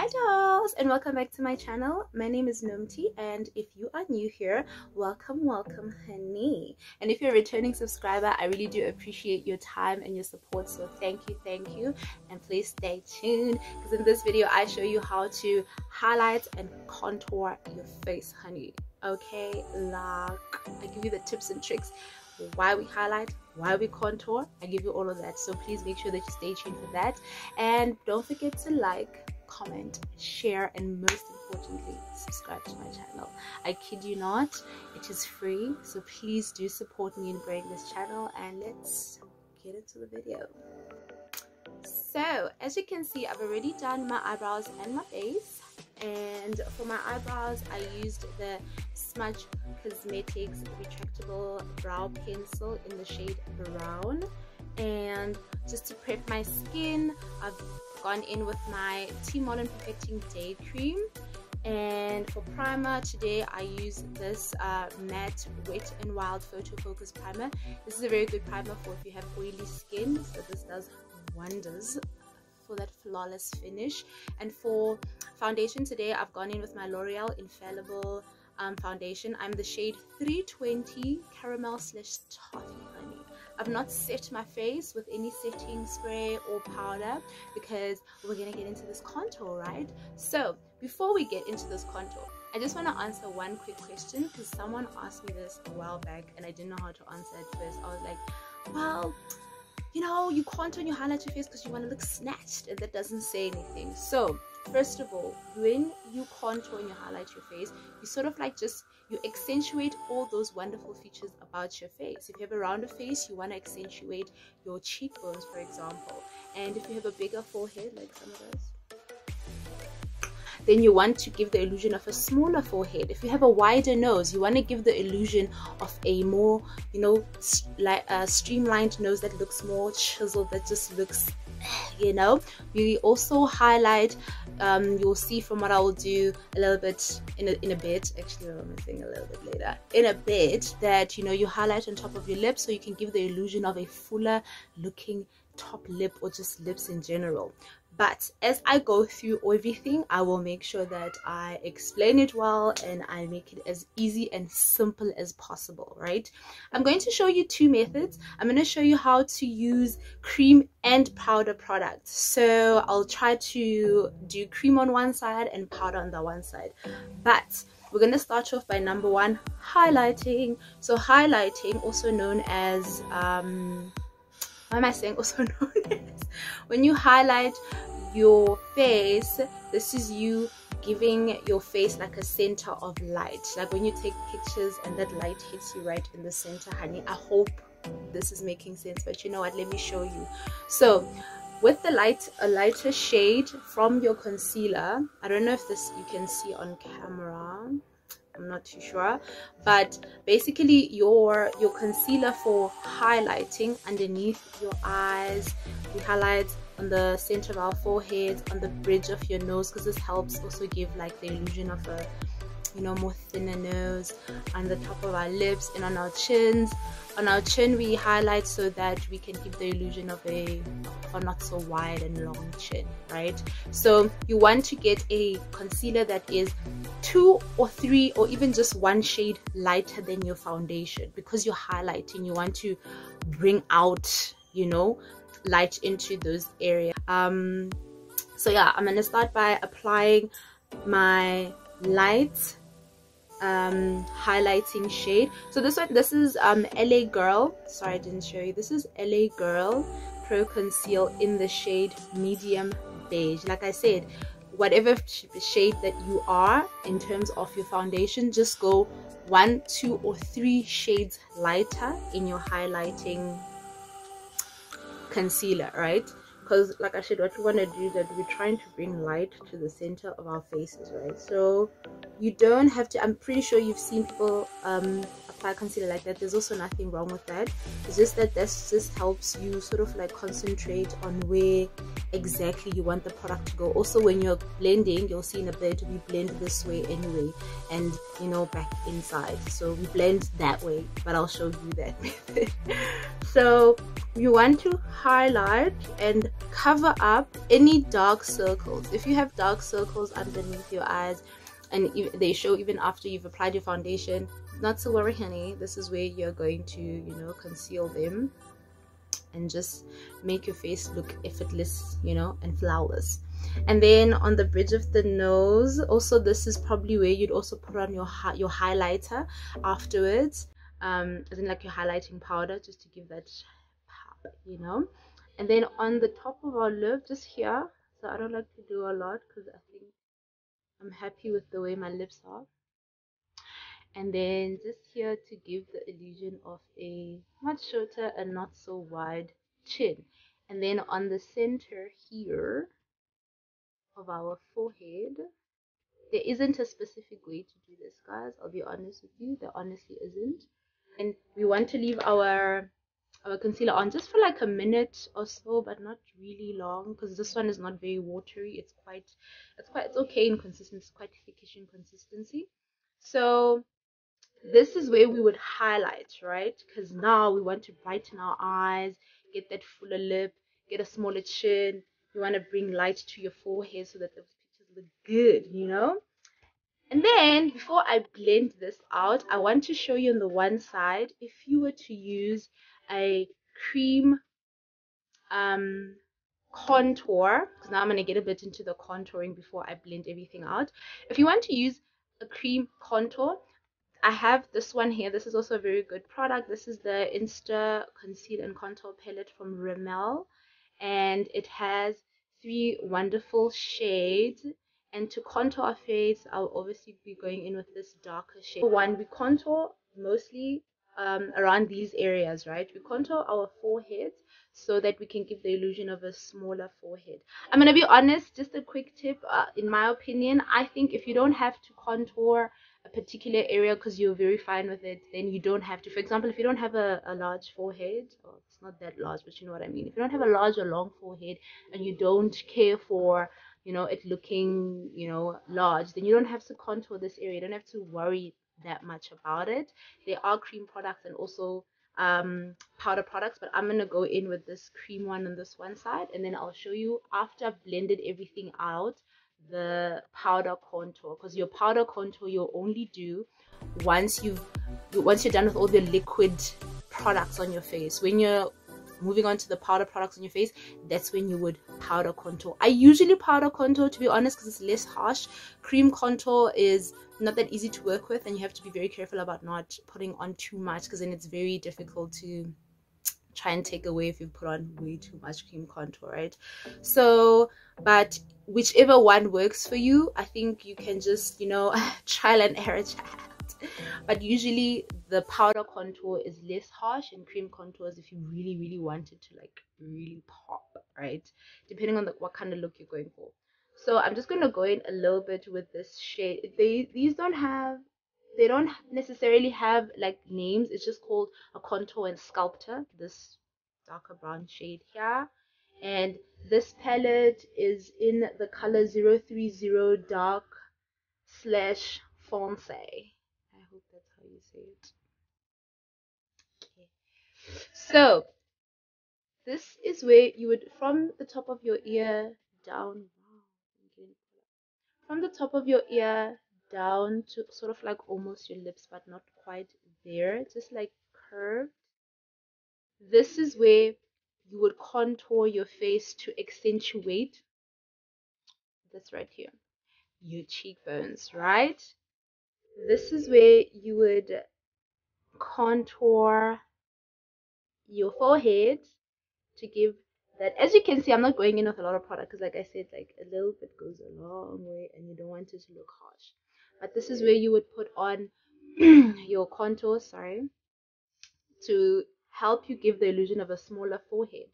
Hi dolls, and welcome back to my channel. My name is Nomti, and if you are new here, welcome honey. And if you're a returning subscriber, I really do appreciate your time and your support, so thank you, and please stay tuned, because in this video I show you how to highlight and contour your face, honey. Okay, like I give you the tips and tricks, why we highlight, why we contour. I give you all of that, so please make sure that you stay tuned for that, and don't forget to like, comment, share, and most importantly, subscribe to my channel. I kid you not, it is free, so please do support me in growing this channel, and let's get into the video. So as you can see, I've already done my eyebrows and my base, and for my eyebrows I used the Smudge Cosmetics retractable brow pencil in the shade brown. And just to prep my skin, I've gone in with my Team Modern Perfecting Day Cream. And for primer today, I use this matte Wet n Wild Photo Focus primer. This is a very good primer for if you have oily skin, so this does wonders for that flawless finish. And for foundation today, I've gone in with my L'Oreal Infallible foundation. I'm the shade 320 Caramel / Toffee, honey. I've not set my face with any setting spray or powder because we're gonna get into this contour, right? So before we get into this contour, I just want to answer one quick question, because someone asked me this a while back and I didn't know how to answer it first. I was like, well, you know, you contour and you highlight your face because you want to look snatched, and that doesn't say anything. So first of all, when you contour and you highlight your face, you sort of like you accentuate all those wonderful features about your face. If you have a rounder face, you want to accentuate your cheekbones, for example. And if you have a bigger forehead, like some of us, then you want to give the illusion of a smaller forehead. If you have a wider nose, you want to give the illusion of a more, you know, like a streamlined nose that looks more chiseled, that just looks, you know. We also highlight, you'll see from what I will do a little bit in a bit, actually I'm saying a little bit later, in a bit, that, you know, you highlight on top of your lips so you can give the illusion of a fuller looking top lip, or just lips in general. But as I go through everything, I will make sure that I explain it well and I make it as easy and simple as possible, right? I'm going to show you two methods. I'm going to show you how to use cream and powder products. So I'll try to do cream on one side and powder on the one side. But we're going to start off by number one, highlighting. So highlighting, also known as why am I saying also known as? When you highlight your face, this is you giving your face like a center of light. Like when you take pictures and that light hits you right in the center, honey. I hope this is making sense, but you know what? Let me show you. So with the a lighter shade from your concealer, I don't know if this you can see on camera, I'm not too sure, but basically your concealer for highlighting underneath your eyes, we highlight on the center of our foreheads, on the bridge of your nose, because this helps also give like the illusion of a, you know, more thinner nose, on the top of our lips, and on our chins. On our chin we highlight so that we can give the illusion of a not so wide and long chin, right? So you want to get a concealer that is 2 or 3 or even just 1 shade lighter than your foundation, because you're highlighting, you want to bring out, you know, light into those areas. So yeah, I'm gonna start by applying my light highlighting shade. So this is LA Girl, sorry I didn't show you, this is LA Girl Pro Conceal in the shade medium beige. Like I said, whatever shade that you are in terms of your foundation, just go 1, 2, or 3 shades lighter in your highlighting concealer, right? Because like I said, what we want to do is that we're trying to bring light to the center of our faces, right? So you don't have to, I'm pretty sure you've seen people apply concealer like that. There's also nothing wrong with that. It's just that this just helps you sort of like concentrate on where exactly you want the product to go. Also when you're blending, you'll see in a bit, we blend this way anyway, and you know, back inside, so we blend that way, but I'll show you that method. So you want to highlight and cover up any dark circles. If you have dark circles underneath your eyes and they show even after you've applied your foundation, not to worry, honey. This is where you're going to, you know, conceal them and just make your face look effortless, you know, and flawless. And then on the bridge of the nose, also this is probably where you'd also put on your highlighter afterwards, as in like your highlighting powder, just to give that pop, you know. And then on the top of our lip, just here, so I don't like to do a lot because I think I'm happy with the way my lips are. And then just here to give the illusion of a much shorter and not so wide chin. And then on the center here of our forehead, there isn't a specific way to do this, guys. I'll be honest with you, there honestly isn't. And we want to leave our concealer on just for like a minute or so, but not really long, because this one is not very watery. It's okay in consistency. It's quite thickish in consistency. So this is where we would highlight, right? Because now we want to brighten our eyes, get that fuller lip, get a smaller chin. You want to bring light to your forehead so that the pictures look good, you know. And then before I blend this out, I want to show you on the one side, if you were to use a cream contour, because now I'm going to get a bit into the contouring before I blend everything out. If you want to use a cream contour, I have this one here. This is also a very good product. This is the Insta Conceal and Contour Palette from Rimmel, and it has 3 wonderful shades. And to contour our face, I'll obviously be going in with this darker shade. One, we contour mostly around these areas, right? We contour our foreheads so that we can give the illusion of a smaller forehead. I'm gonna be honest, just a quick tip, in my opinion, I think if you don't have to contour a particular area because you're very fine with it, then you don't have to. For example, if you don't have a large forehead, or it's not that large, but you know what I mean, if you don't have a large or long forehead and you don't care for, you know, it looking, you know, large, then you don't have to contour this area. You don't have to worry that much about it. There are cream products and also powder products, but I'm gonna go in with this cream one on this one side, and then I'll show you after I've blended everything out the powder contour, because your powder contour you'll only do once you're done with all the liquid products on your face. When you're moving on to the powder products on your face, that's when you would powder contour. I usually powder contour, to be honest, because it's less harsh. Cream contour is not that easy to work with, and you have to be very careful about not putting on too much, because then it's very difficult to try and take away if you put on way too much cream contour, right? So, but whichever one works for you, I think you can just, you know, trial and error chat. But usually the powder contour is less harsh, and cream contour is if you really want it to like really pop, right? Depending on what kind of look you're going for. So I'm just going to go in a little bit with this shade. These they don't necessarily have like names. It's just called a contour and sculptor, this darker brown shade here. And this palette is in the color 030 dark slash fonce. I hope that's how you say it. Okay. So this is where you would, from the top of your ear down, from the top of your ear down to sort of like almost your lips, but not quite there, just like curved. This is where you would contour your face to accentuate this right here, your cheekbones, right? This is where you would contour your forehead to give that. As you can see, I'm not going in with a lot of product because, like I said, like a little bit goes a long way and you don't want it to look harsh. But this is where you would put on your contour, sorry, to help you give the illusion of a smaller forehead.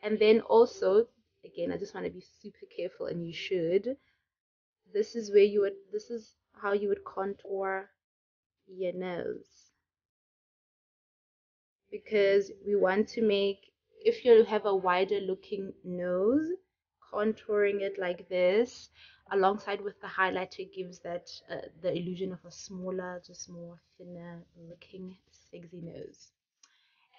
And then also, again, I just want to be super careful, and you should. This is where you would, this is how you would contour your nose, because we want to make, if you have a wider looking nose, contouring it like this alongside with the highlighter gives that the illusion of a smaller, just more thinner looking sexy nose.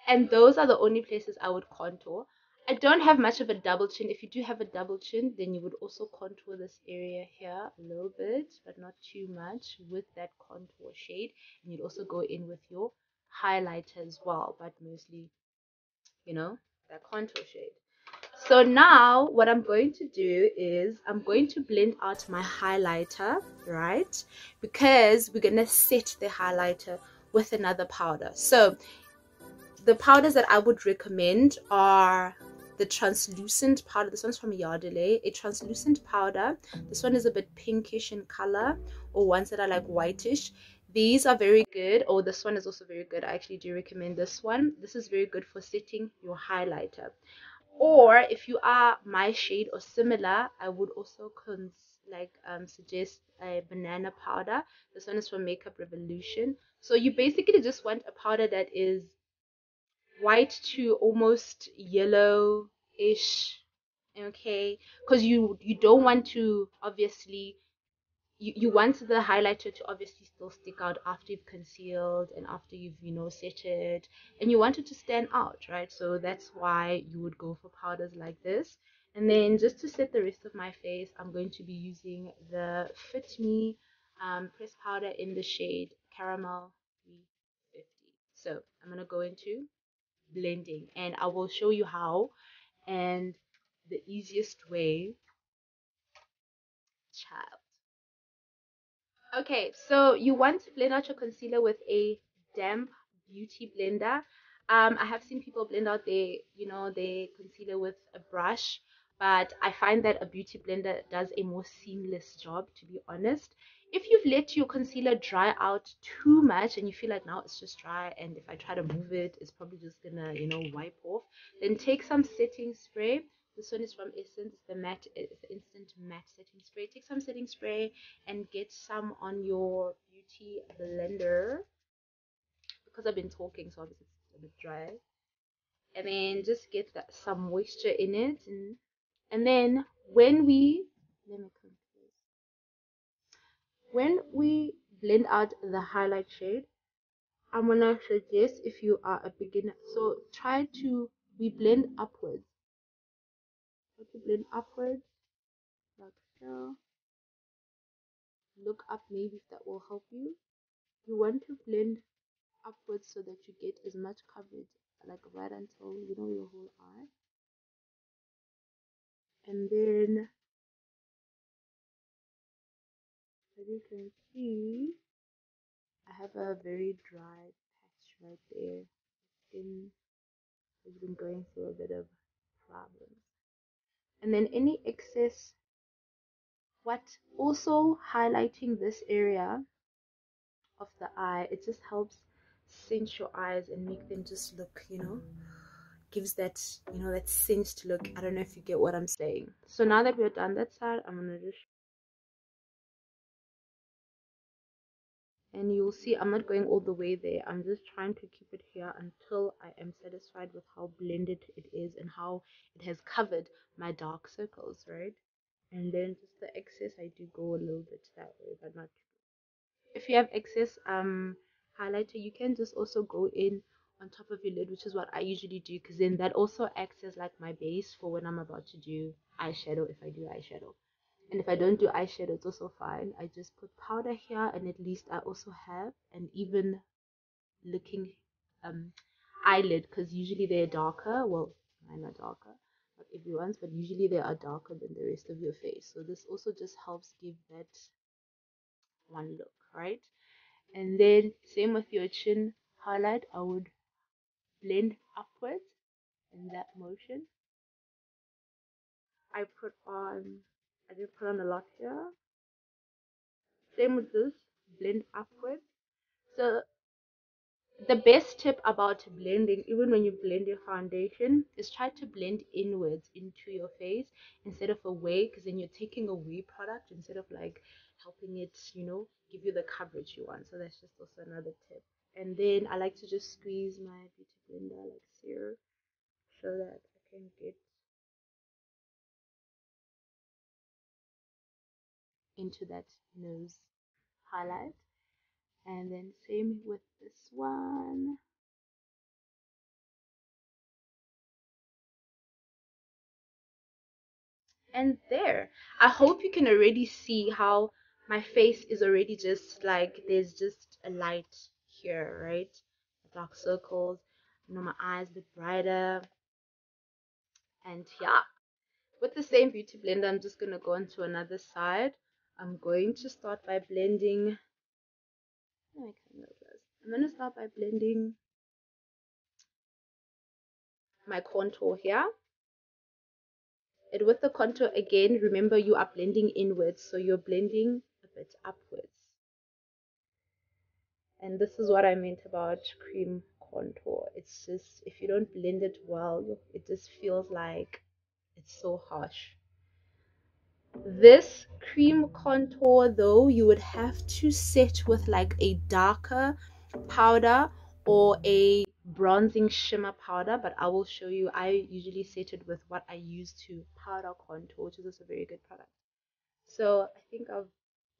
And those are the only places I would contour. I don't have much of a double chin. If you do have a double chin, then you would also contour this area here a little bit, but not too much, with that contour shade. And you'd also go in with your highlighter as well, but mostly, you know, that contour shade. So now what I'm going to do is I'm going to blend out my highlighter, right? Because we're going to set the highlighter with another powder. So the powders that I would recommend are the translucent powder. This one's from Yardley, a translucent powder. This one is a bit pinkish in color, or ones that are like whitish. These are very good. Oh, this one is also very good. I actually do recommend this one. This is very good for setting your highlighter. Or if you are my shade or similar, I would also suggest a banana powder. This one is from Makeup Revolution. So you basically just want a powder that is white to almost yellow-ish, okay? Because you don't want to obviously you want the highlighter to obviously still stick out after you've concealed and after you've set it, and you want it to stand out, right? So that's why you would go for powders like this. And then just to set the rest of my face, I'm going to be using the Fit Me pressed powder in the shade Caramel 350. So I'm going to go into blending, and I will show you how and the easiest way, child. Okay, so you want to blend out your concealer with a damp beauty blender. I have seen people blend out their concealer with a brush, but I find that a beauty blender does a more seamless job, to be honest. If you've let your concealer dry out too much and you feel like now it's just dry, and if I try to move it, it's probably just gonna, wipe off, then take some setting spray. This one is from Essence, it's the instant matte setting spray. Take some setting spray and get some on your beauty blender, because I've been talking, so obviously it's a bit dry. And then just get some moisture in it, and then when we blend out the highlight shade, I'm gonna suggest, if you are a beginner, so we blend upwards. Try to blend upwards like so. Look up, maybe if that will help you. You want to blend upwards so that you get as much coverage, like right until your whole eye. And then, as you can see, I have a very dry patch right there. Skin has been going through a bit of problems. And then any excess, what also highlighting this area of the eye, it just helps cinch your eyes and make them just look, gives that, that cinched look. I don't know if you get what I'm saying. So now that we're done that side, I'm gonna just, and you'll see I'm not going all the way there. I'm just trying to keep it here until I am satisfied with how blended it is and how it has covered my dark circles, right? And then just the excess, I do go a little bit that way, but not. If you have excess highlighter, you can just also go in on top of your lid, which is what I usually do, because then that also acts as like my base for when I'm about to do eyeshadow, if I do eyeshadow. And if I don't do eyeshadow, it's also fine. I just put powder here, and at least I also have an even looking eyelid, because usually they're darker. Well, mine are darker, not everyone's, but usually they are darker than the rest of your face. So this also just helps give that one look, right? And then same with your chin highlight, I would blend upwards in that motion. I didn't put on a lot here. Same with this, blend upwards. So the best tip about blending, even when you blend your foundation, is try to blend inwards into your face instead of away, because then you're taking away product instead of like helping it, give you the coverage you want. So that's just also another tip. And then I like to just squeeze my beauty blender like so, so that I can get into that nose highlight. And then same with this one. And there, I hope you can already see how my face is already just like there's just a light here, right? Dark circles, my eyes look brighter. And yeah, with the same beauty blender, I'm just gonna go on to another side. I'm going to start by blending. I'm gonna start by blending my contour here. And with the contour again, remember you are blending inwards, so you're blending a bit upwards. And this is what I meant about cream contour. It's just, if you don't blend it well, it just feels like it's so harsh. This cream contour though, you would have to set with like a darker powder or a bronzing shimmer powder, but I will show you. I usually set it with what I use to powder contour, which is also a very good product. So I think I've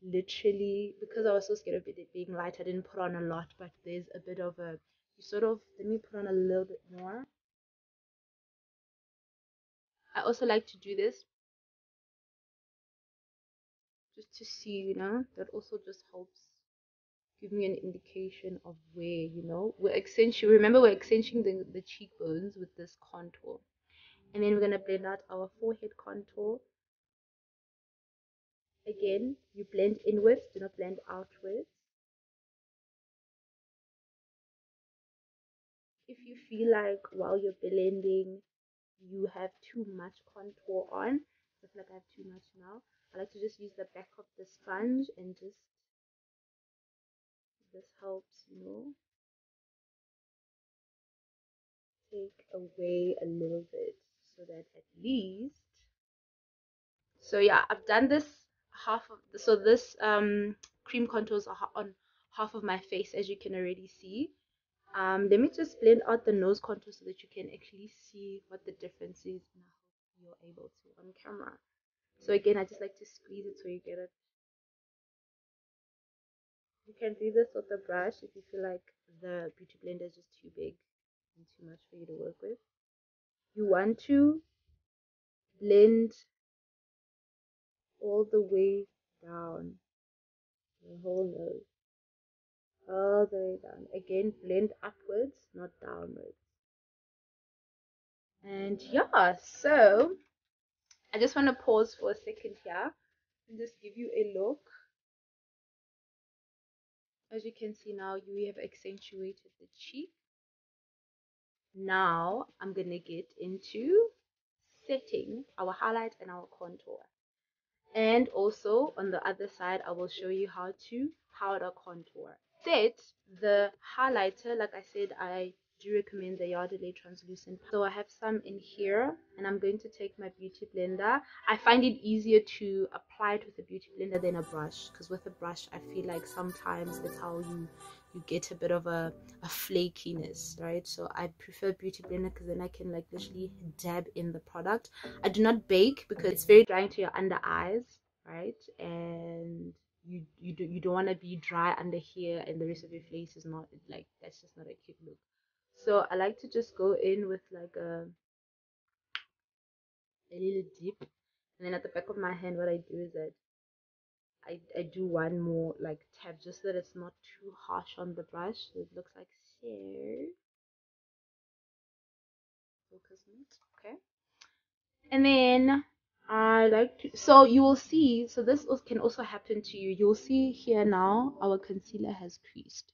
literally, because I was so scared of it being light, I didn't put on a lot, but there's a bit of a, you sort of, let me put on a little bit more. I also like to do this just to see, that also just helps give me an indication of where, we're accentuating, remember we're accentuating the cheekbones with this contour. And then we're going to blend out our forehead contour. Again, you blend inwards, do not blend outwards. If you feel like while you're blending you have too much contour on, I feel like I have too much now, I like to just use the back of the sponge and just, this helps, take away a little bit, so that at least, so yeah, I've done this half of, so this cream contours are on half of my face, as you can already see. Let me just blend out the nose contour so that you can actually see what the difference is, and I hope you're able to on camera. So again, I just like to squeeze it so you get it. You can do this with a brush if you feel like the beauty blender is just too big and too much for you to work with. You want to blend all the way down the whole nose, all the way down. Again, blend upwards, not downwards. And yeah, so I just want to pause for a second here and just give you a look. As you can see now, you have accentuated the cheek. Now I'm gonna get into setting our highlight and our contour. And also on the other side, I will show you how to powder contour. Set the highlighter, like I said, I do recommend the Yardley translucent. So I have some in here, and I'm going to take my beauty blender. I find it easier to apply it with a beauty blender than a brush, because with a brush I feel like sometimes that's how you get a bit of a flakiness, right? So I prefer beauty blender because then I can like literally dab in the product. I do not bake because it's very drying to your under eyes, right? And you don't want to be dry under here and the rest of your face is not, like, that's just not a cute look. So I like to just go in with like a little dip, and then at the back of my hand what I do is that I do one more like tap, just so that it's not too harsh on the brush. So it looks like so. Focus on it, okay. And then I like to, so you will see, so this can also happen to you. You'll see here now our concealer has creased.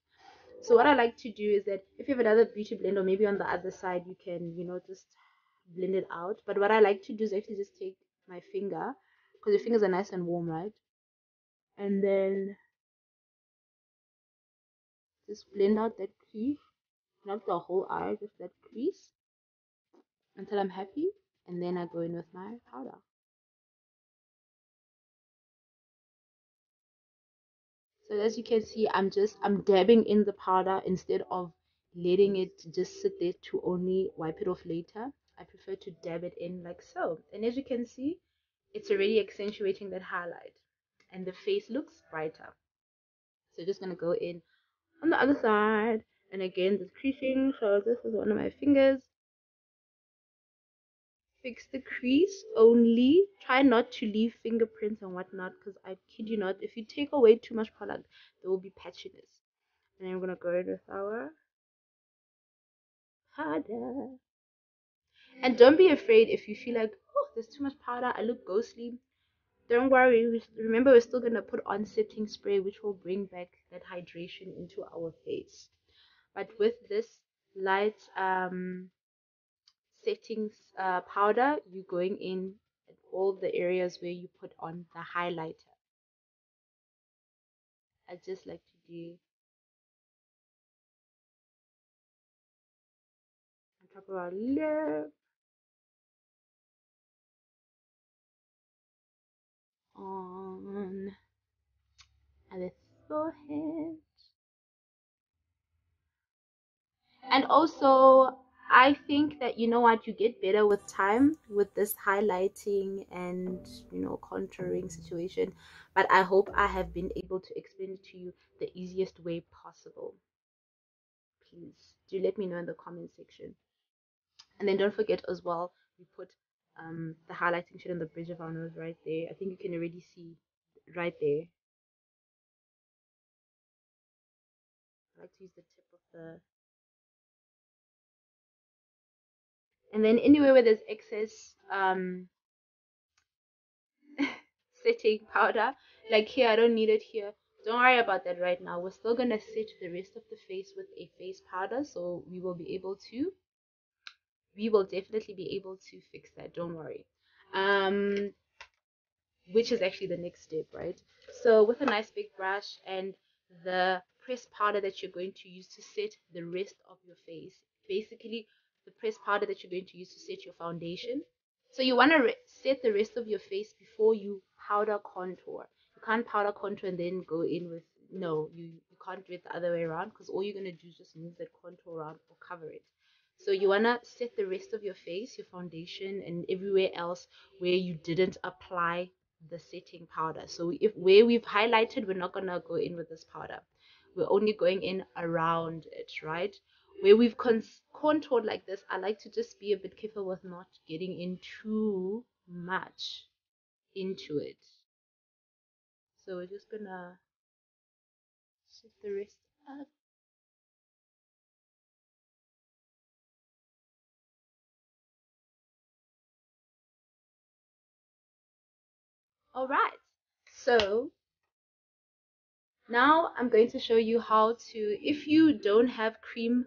So what I like to do is that if you have another beauty blender, maybe on the other side, you can, just blend it out. But what I like to do is actually just take my finger, because your fingers are nice and warm, right? And then just blend out that crease, not the whole eye, just that crease, until I'm happy. And then I go in with my powder. So as you can see, I'm dabbing in the powder instead of letting it just sit there to only wipe it off later. I prefer to dab it in like so. And as you can see, it's already accentuating that highlight and the face looks brighter. So just gonna go in on the other side, and again this creasing, so this is one of my fingers. fix the crease only. Try not to leave fingerprints and whatnot, because I kid you not, if you take away too much product, there will be patchiness. And then we're gonna go in with our powder. And don't be afraid if you feel like, oh, there's too much powder, I look ghostly. Don't worry. Remember, we're still gonna put on setting spray, which will bring back that hydration into our face. But with this light settings powder, you're going in at all the areas where you put on the highlighter. I just like to do on top of our lip, on the forehead. And also, I think that, you know what, you get better with time with this highlighting and, you know, contouring situation. But I hope I have been able to explain it to you the easiest way possible. Please do let me know in the comment section. And then don't forget as well, we put the highlighting shade on the bridge of our nose right there. I think you can already see right there. I like to use the tip of the, and then anywhere where there's excess setting powder, like here, I don't need it here. Don't worry about that right now. We're still gonna set the rest of the face with a face powder, so we will definitely be able to fix that. Don't worry. Which is actually the next step, right? So with a nice big brush and the pressed powder that you're going to use to set the rest of your face, basically the pressed powder that you're going to use to set your foundation. So you want to set the rest of your face before you powder contour. You can't powder contour and then go in with, no, you can't do it the other way around, because all you're going to do is just move that contour around or cover it. So you want to set the rest of your face, your foundation, and everywhere else where you didn't apply the setting powder. So if where we've highlighted, we're not gonna go in with this powder. We're only going in around it, right? Where we've contoured like this, I like to just be a bit careful with not getting in too much into it. So we're just gonna set the rest up. All right. So now I'm going to show you how to, if you don't have cream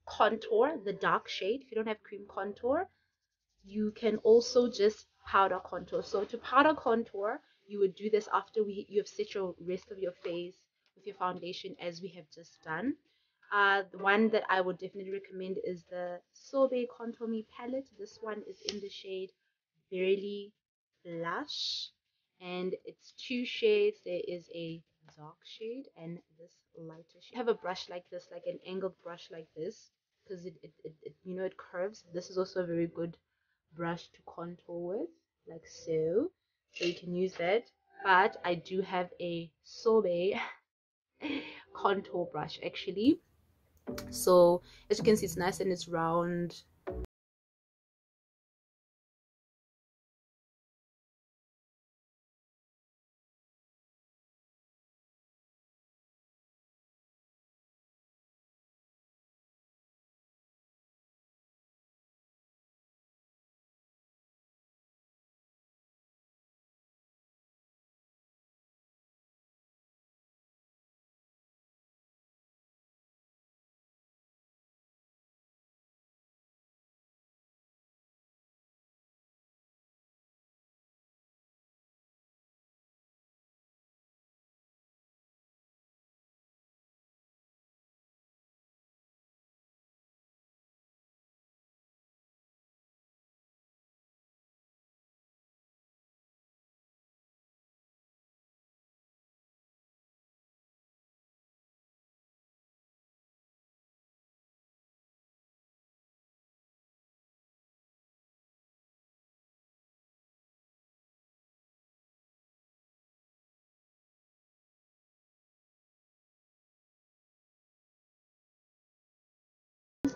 contour, the dark shade, if you don't have cream contour, you can also just powder contour. So to powder contour, you would do this after you have set your rest of your face with your foundation, as we have just done. The one that I would definitely recommend is the Sorbet Contour Me palette. This one is in the shade Barely Blush, and it's two shades. There is a dark shade and this lighter shade. Have a brush like this, like an angled brush like this, because it you know, it curves. This is also a very good brush to contour with, like so. So you can use that. But I do have a Sorbet contour brush actually. So as you can see, it's nice and it's round.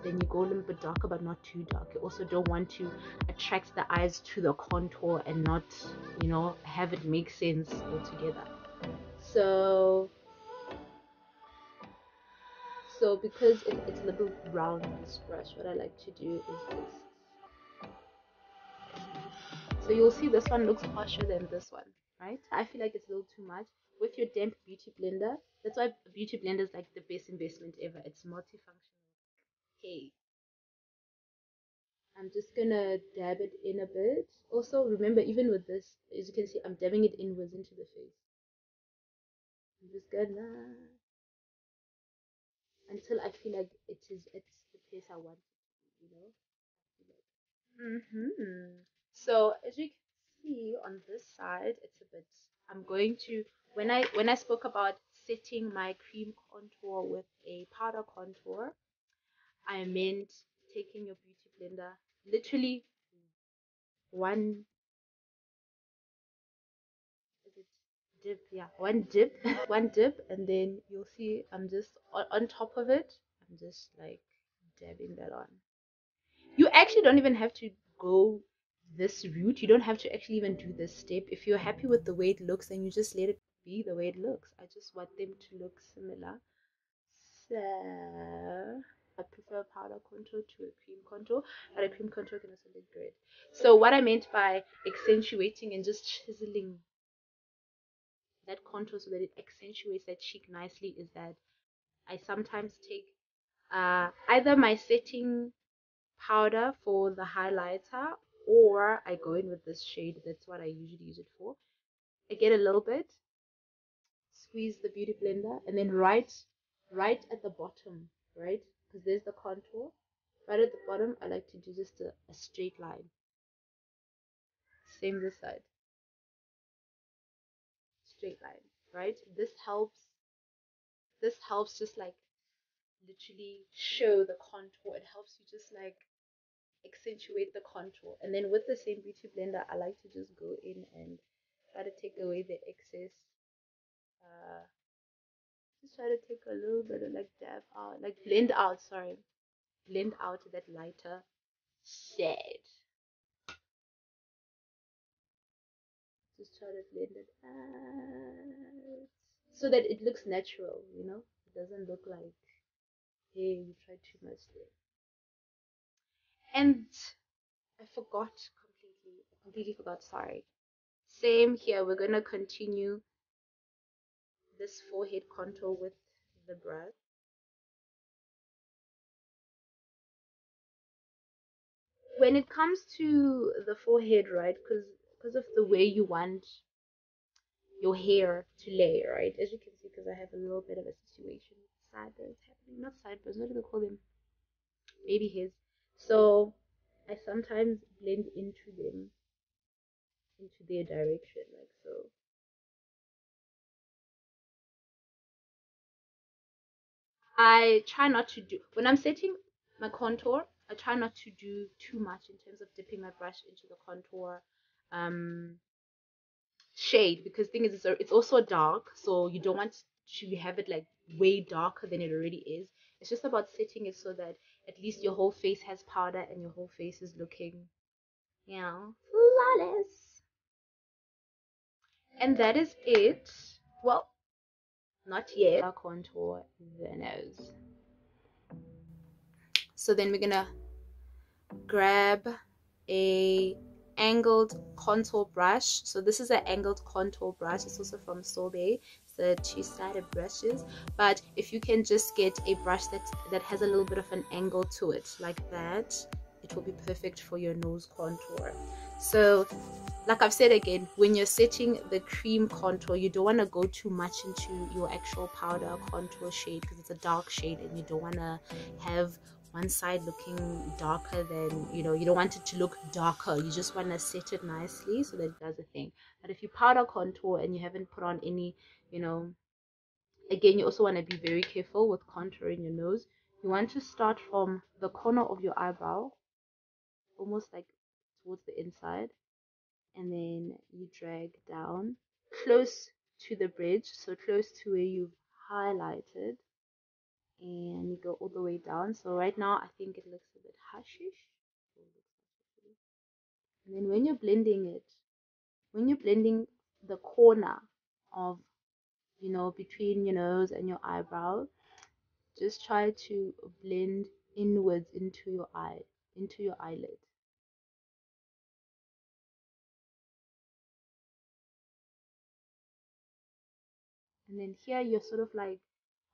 then you go a little bit darker but not too dark. You also don't want to attract the eyes to the contour and not, you know, have it make sense altogether. So because it's a little round, this brush, what I like to do is this. So you'll see this one looks harsher than this one, right? I feel like it's a little too much. With your damp beauty blender, that's why a beauty blender is like the best investment ever. It's multifunctional. Okay, I'm just gonna dab it in a bit. Also, remember, even with this, as you can see, I'm dabbing it inwards into the face. I'm just gonna, until I feel like it's the place I want it, you know? So as you can see on this side, it's a bit. I'm going to when I spoke about setting my cream contour with a powder contour, I meant taking your beauty blender, literally one is it dip, yeah, one dip, one dip, and then you'll see I'm just on top of it. I'm just like dabbing that on. You actually don't even have to go this route. You don't have to actually even do this step. If you're happy with the way it looks, then you just let it be the way it looks. I just want them to look similar. So I prefer powder contour to a cream contour, but a cream contour can also look great. So what I meant by accentuating and just chiseling that contour so that it accentuates that cheek nicely is that I sometimes take either my setting powder for the highlighter, or I go in with this shade. That's what I usually use it for. I get a little bit, squeeze the beauty blender, and then right at the bottom, right, because there's the contour, right at the bottom I like to do just a straight line. Same this side, straight line, right? This helps just like literally show the contour. It helps you just like accentuate the contour. And then with the same beauty blender, I like to just go in and try to take away the excess. Uh, just try to take a little bit of like dab out, like blend out that lighter shade. Just try to blend it out so that it looks natural, you know? It doesn't look like, hey, you tried too much there. And I forgot completely forgot, sorry. Same here, we're gonna continue this forehead contour with the brush. When it comes to the forehead, right, because of the way you want your hair to lay, right, as you can see, because I have a little bit of a situation with sideburns happening, not sideburns, what do they call them, baby hairs. So I sometimes blend into them, into their direction, like so. I try not to do, when I'm setting my contour, I try not to do too much in terms of dipping my brush into the contour um shade, because thing is it's also dark, so you don't want to have it like way darker than it already is. It's just about setting it so that at least your whole face has powder and your whole face is looking, you know, flawless. And that is it. Well, not yet. Contour the nose. So then we're gonna grab a angled contour brush. So this is an angled contour brush. It's also from Sorbet. It's the two-sided brushes. But if you can just get a brush that has a little bit of an angle to it, like that, it will be perfect for your nose contour. So like I've said again, when you're setting the cream contour, you don't want to go too much into your actual powder contour shade, because it's a dark shade and you don't want to have one side looking darker than, you know, you don't want it to look darker. You just want to set it nicely so that it does a thing. But if you powder contour and you haven't put on any, you know, again, you also want to be very careful with contouring your nose. You want to start from the corner of your eyebrow, almost like towards the inside, and then you drag down close to the bridge, so close to where you've highlighted, and you go all the way down. So right now I think it looks a bit hushish. And then when you're blending it, when you're blending the corner of, you know, between your nose and your eyebrow, just try to blend inwards into your eye, into your eyelid. And then here you're sort of like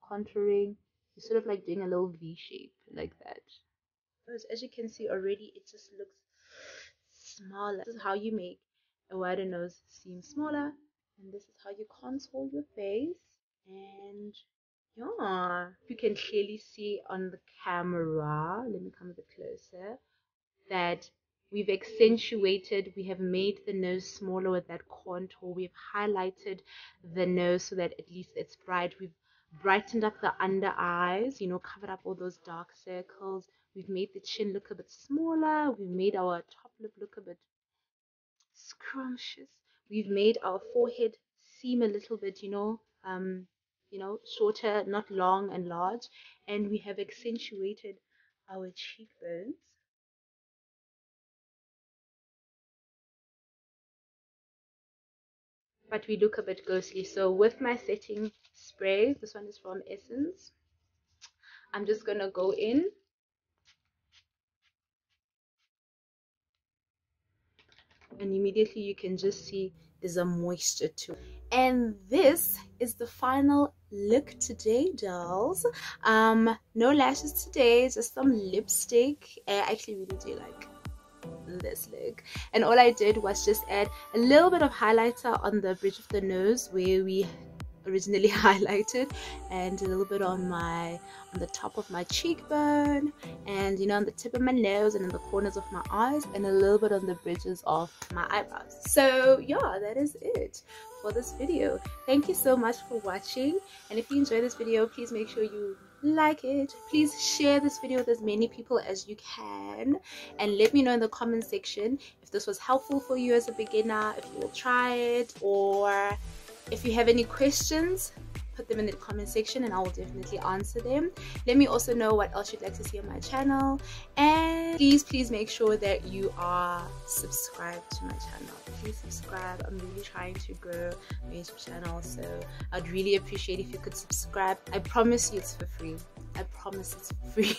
contouring, you're sort of like doing a little V shape like that. As you can see already, it just looks smaller. This is how you make a wider nose seem smaller, and this is how you contour your face. And yeah, you can clearly see on the camera, let me come a bit closer, that we've accentuated, we have made the nose smaller with that contour. We've highlighted the nose so that at least it's bright. We've brightened up the under eyes, you know, covered up all those dark circles. We've made the chin look a bit smaller. We've made our top lip look a bit scrumptious. We've made our forehead seem a little bit, you know, shorter, not long and large. And we have accentuated our cheekbones. But we look a bit ghostly. So with my setting spray, this one is from Essence, I'm just gonna go in and immediately you can just see there's a moisture to it. And this is the final look today, dolls. No lashes today, just some lipstick. I actually really do like this look, and all I did was just add a little bit of highlighter on the bridge of the nose where we originally highlighted, and a little bit on the top of my cheekbone, and you know, on the tip of my nose and in the corners of my eyes, and a little bit on the bridges of my eyebrows. So yeah, that is it for this video. Thank you so much for watching, and if you enjoyed this video, please make sure you like it. Please share this video with as many people as you can, and let me know in the comment section if this was helpful for you as a beginner, if you will try it, or if you have any questions, put them in the comment section and I will definitely answer them. Let me also know what else you'd like to see on my channel, and please make sure that you are subscribed to my channel. Please subscribe. I'm really trying to grow my YouTube channel, so I'd really appreciate if you could subscribe. I promise you it's for free. I promise it's for free.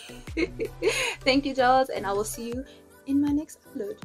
Thank you, dolls, and I will see you in my next upload.